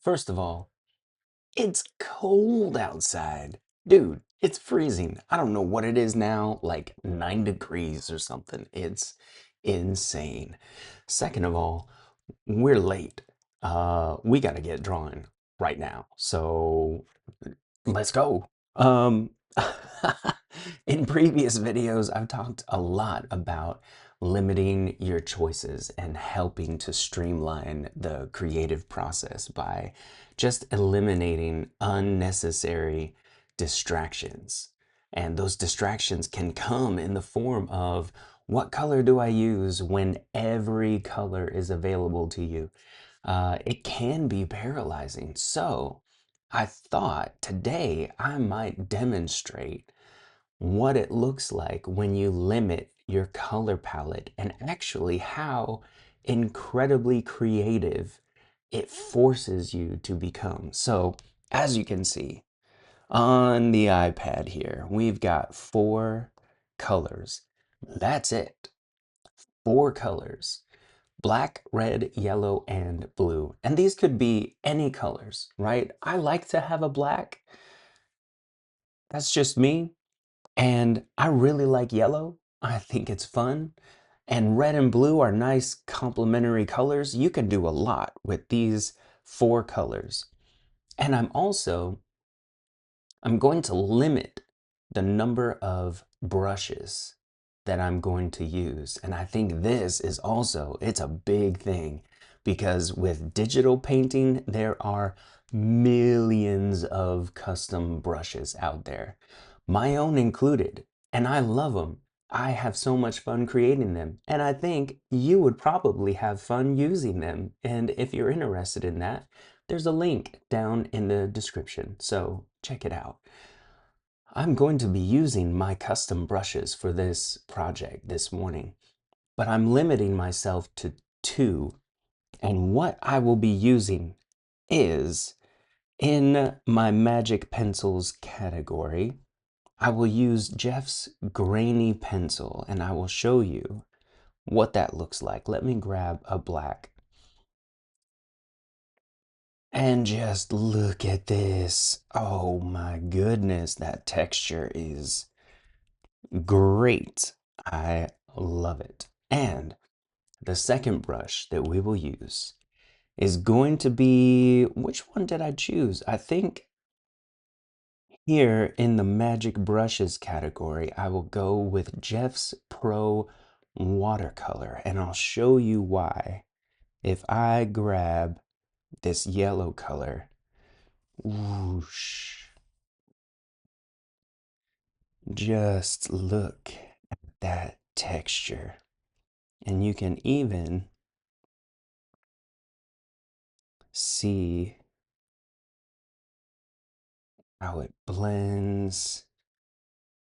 First of all, it's cold outside. Dude, it's freezing. I don't know what it is now, like 9 degrees or something. It's insane. Second of all, we're late. We gotta get drawing right now. So let's go. In previous videos, I've talked a lot about limiting your choices and helping to streamline the creative process by just eliminating unnecessary distractions. And those distractions can come in the form of what color do I use when every color is available to you? It can be paralyzing. So I thought today I might demonstrate what it looks like when you limit your color palette and actually how incredibly creative it forces you to become. So, as you can see on the iPad here, we've got 4 colors. That's it. 4 colors: black, red, yellow, and blue. And these could be any colors, right? I like to have a black. That's just me. And I really like yellow. I think it's fun. And red and blue are nice complementary colors. You can do a lot with these 4 colors. And I'm going to limit the number of brushes that I'm going to use. And I think this is also, it's a big thing because with digital painting, there are millions of custom brushes out there, my own included, and I love them. I have so much fun creating them, and I think you would probably have fun using them. And if you're interested in that, there's a link down in the description, so check it out. I'm going to be using my custom brushes for this project this morning, but I'm limiting myself to 2. And what I will be using is in my magic pencils category, I will use Jeff's grainy pencil and I will show you what that looks like. Let me grab a black. And just look at this. Oh my goodness, that texture is great. I love it. And the second brush that we will use is going to be, which one did I choose? I think here in the magic brushes category, I will go with Jeff's Pro Watercolor, and I'll show you why. If I grab this yellow color, whoosh, just look at that texture. And you can even see how it blends.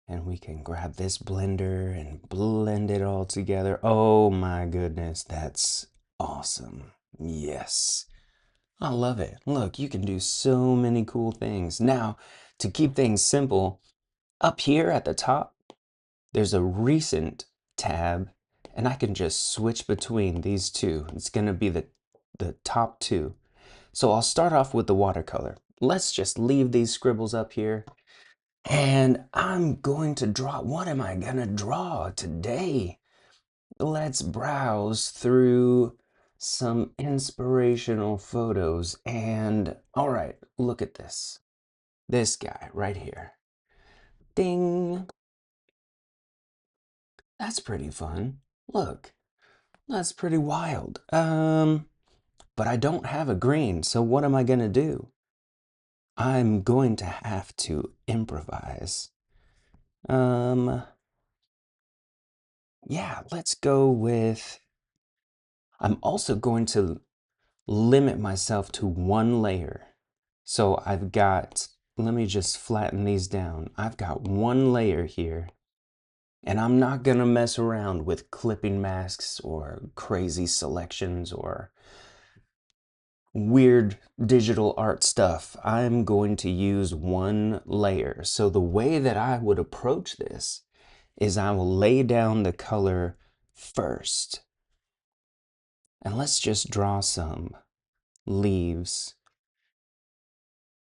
And we can grab this blender and blend it all together. Oh my goodness, that's awesome. Yes, I love it. Look, you can do so many cool things. Now, to keep things simple, up here at the top, there's a recent tab, and I can just switch between these two. It's gonna be the top 2. So I'll start off with the watercolor. Let's just leave these scribbles up here. And I'm going to draw. What am I going to draw today? Let's browse through some inspirational photos. And all right, look at this. This guy right here. Ding. That's pretty fun. Look, that's pretty wild. But I don't have a green, so what am I going to do? I'm going to have to improvise. Yeah, let's go with, I'm also going to limit myself to 1 layer. So I've got, let me just flatten these down. I've got 1 layer here, and I'm not gonna mess around with clipping masks or crazy selections or weird digital art stuff. I'm going to use 1 layer. So the way that I would approach this is I will lay down the color first. And let's just draw some leaves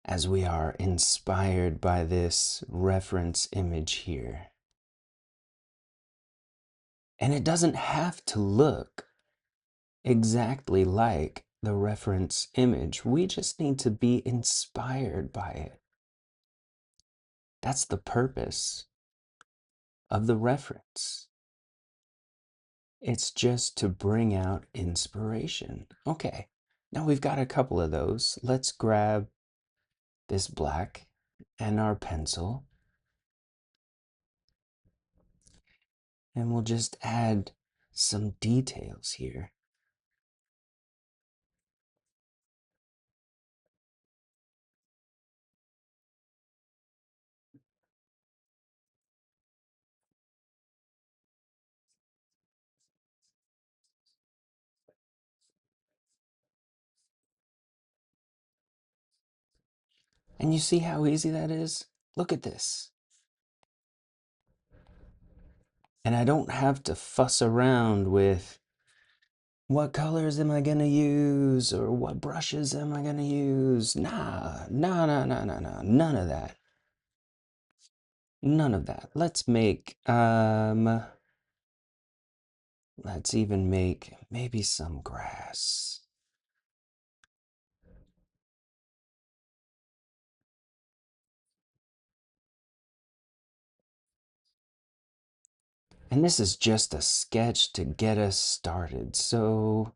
as we are inspired by this reference image here. And it doesn't have to look exactly like the reference image. We just need to be inspired by it. That's the purpose of the reference. It's just to bring out inspiration. Okay, now we've got a couple of those. Let's grab this black and our pencil, and we'll just add some details here. And you see how easy that is? Look at this. And I don't have to fuss around with what colors am I gonna use or what brushes am I gonna use. Nah, none of that. None of that. Let's even make maybe some grass. And this is just a sketch to get us started, so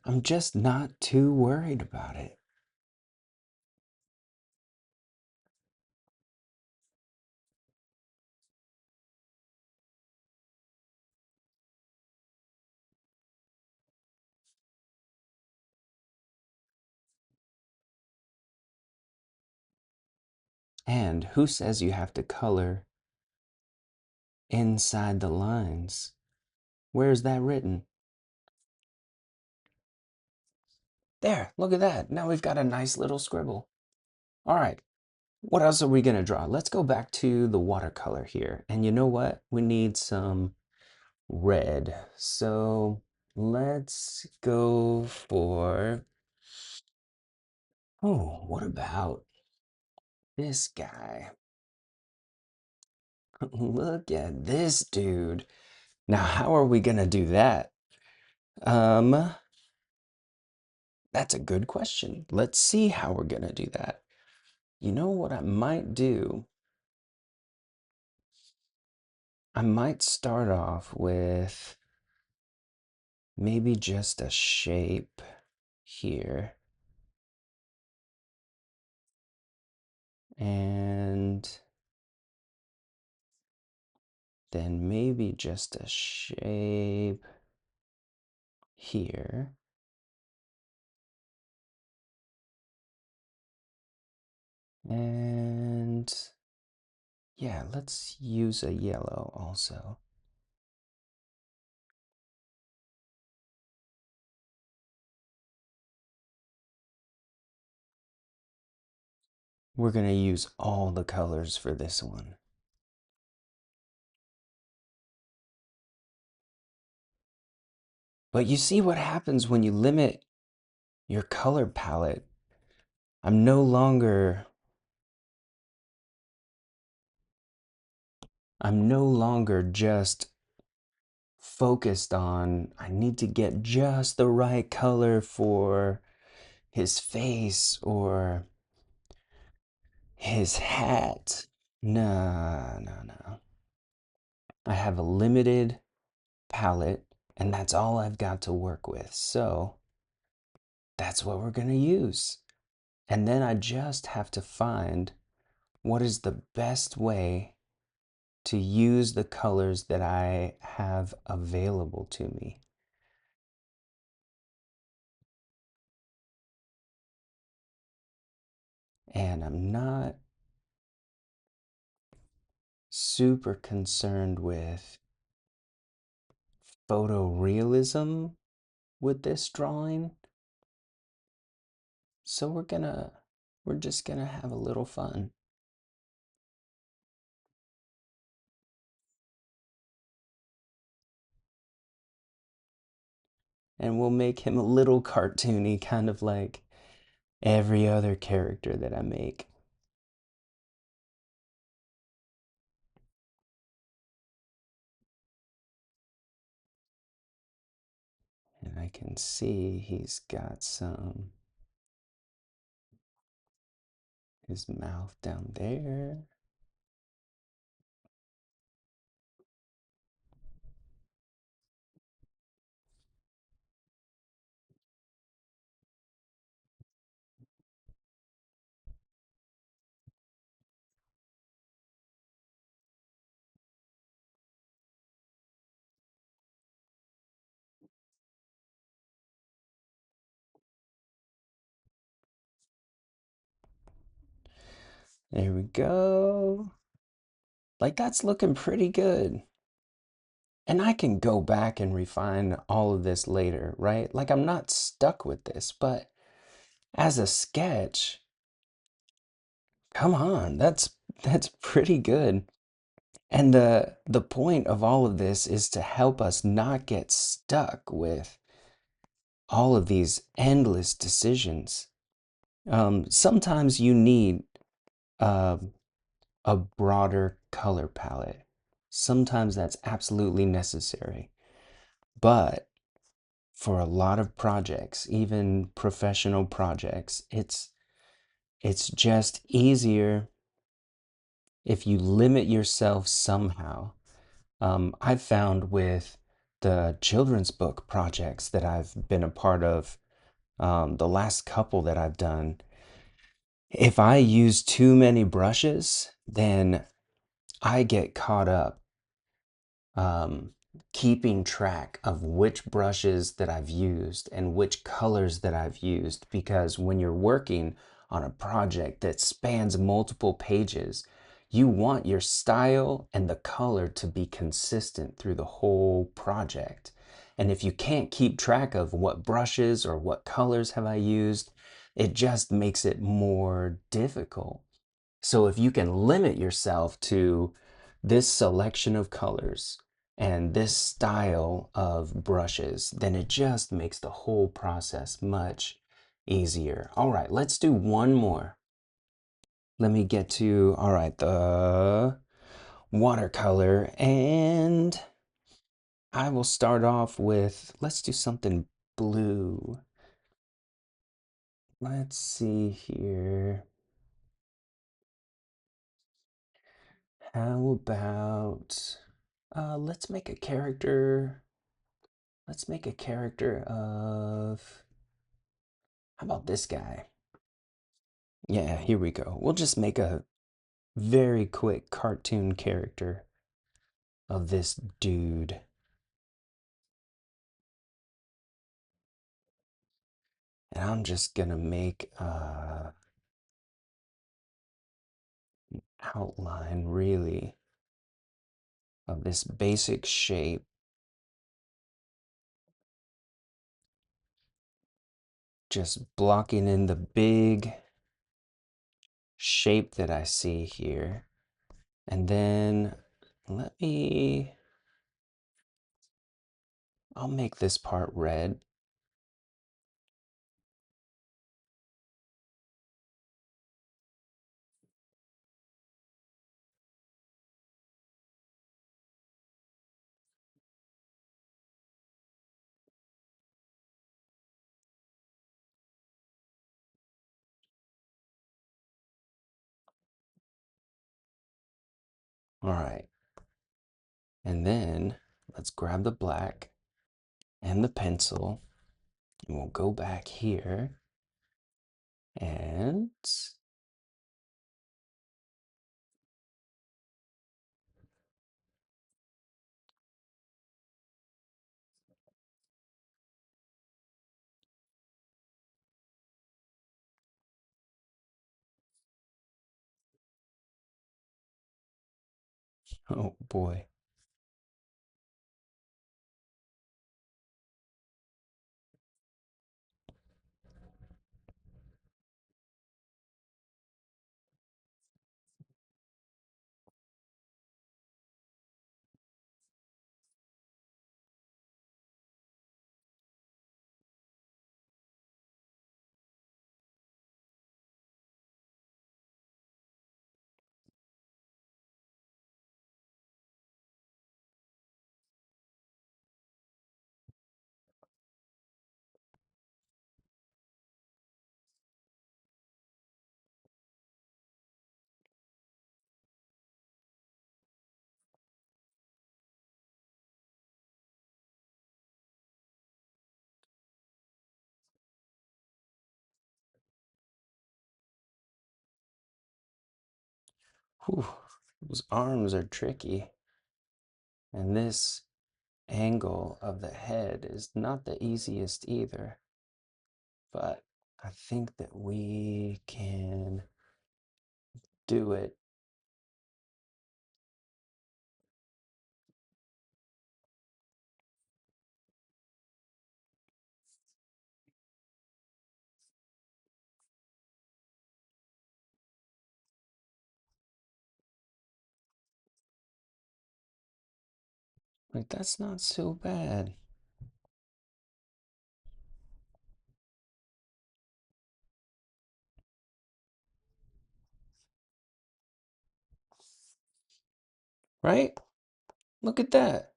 I'm just not too worried about it. And who says you have to color inside the lines? Where's that written? There, look at that. Now we've got a nice little scribble. All right, what else are we gonna draw? Let's go back to the watercolor here. And you know what? We need some red. So let's go for, oh, what about this guy? Look at this dude. Now, how are we gonna do that? Um, that's a good question. Let's see how we're gonna do that. You know what I might do? I might start off with maybe just a shape here. And then maybe just a shape here. And yeah, let's use a yellow also. We're gonna use all the colors for this one. But you see what happens when you limit your color palette. I'm no longer just focused on I need to get just the right color for his face or his hat. No. I have a limited palette and that's all I've got to work with. So that's what we're going to use. And then I just have to find what is the best way to use the colors that I have available to me. And I'm not super concerned with photorealism with this drawing. So we're just gonna have a little fun. and we'll make him a little cartoony, kind of like every other character that I make. And I can see he's got his mouth down there. There we go. Like that's looking pretty good. And I can go back and refine all of this later, right? Like I'm not stuck with this, but as a sketch, come on, that's pretty good. And the point of all of this is to help us not get stuck with all of these endless decisions. Sometimes you need uh, a broader color palette. Sometimes that's absolutely necessary. But for a lot of projects, even professional projects, it's just easier if you limit yourself somehow. I've found with the children's book projects that I've been a part of, the last couple that I've done, if I use too many brushes, then I get caught up um, keeping track of which brushes that I've used and which colors that I've used. Because when you're working on a project that spans multiple pages, you want your style and the color to be consistent through the whole project. And if you can't keep track of what brushes or what colors have I used, it just makes it more difficult. So if you can limit yourself to this selection of colors and this style of brushes, then it just makes the whole process much easier. All right, let's do one more. Let me get to, all right, the watercolor, and I will start off with, let's do something blue. Let's see here. How about let's make a character. Let's make a character of, how about this guy? Yeah, here we go. We'll just make a very quick cartoon character of this dude. And I'm just gonna make a outline really of this basic shape, just blocking in the big shape that I see here. And then let me, I'll make this part red. All right. And then let's grab the black and the pencil, and we'll go back here and, oh boy. Whew, those arms are tricky. And this angle of the head is not the easiest either. But I think that we can do it. Like, that's not so bad. Right? Look at that.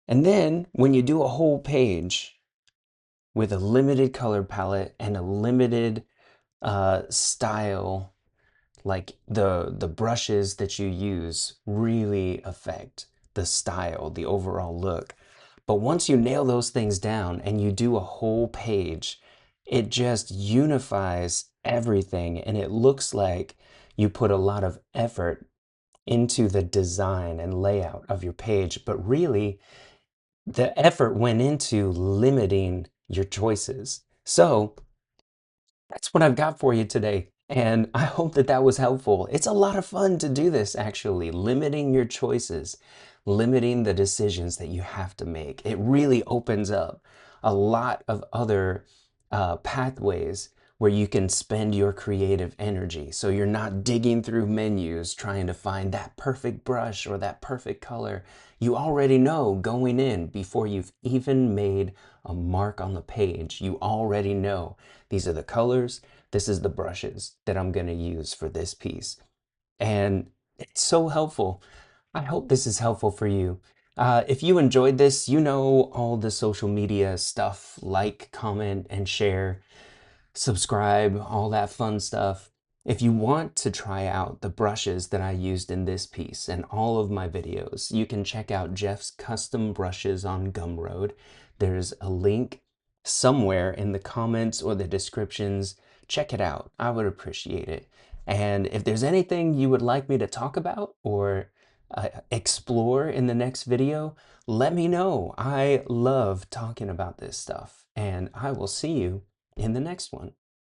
And then when you do a whole page with a limited color palette and a limited style, like the brushes that you use really affect the style, the overall look. But once you nail those things down and you do a whole page, it just unifies everything and it looks like you put a lot of effort into the design and layout of your page, but really the effort went into limiting your choices. So that's what I've got for you today. And I hope that that was helpful. It's a lot of fun to do this, actually, limiting your choices, limiting the decisions that you have to make. It really opens up a lot of other pathways where you can spend your creative energy. So you're not digging through menus trying to find that perfect brush or that perfect color. You already know going in before you've even made a mark on the page. You already know these are the colors, this is the brushes that I'm going to use for this piece. And it's so helpful. I hope this is helpful for you. If you enjoyed this, you know all the social media stuff, like, comment, and share, subscribe, all that fun stuff. If you want to try out the brushes that I used in this piece and all of my videos, you can check out Jeff's custom brushes on Gumroad. There's a link somewhere in the comments or the descriptions. Check it out. I would appreciate it. And if there's anything you would like me to talk about or explore in the next video, let me know. I love talking about this stuff, and I will see you in the next one.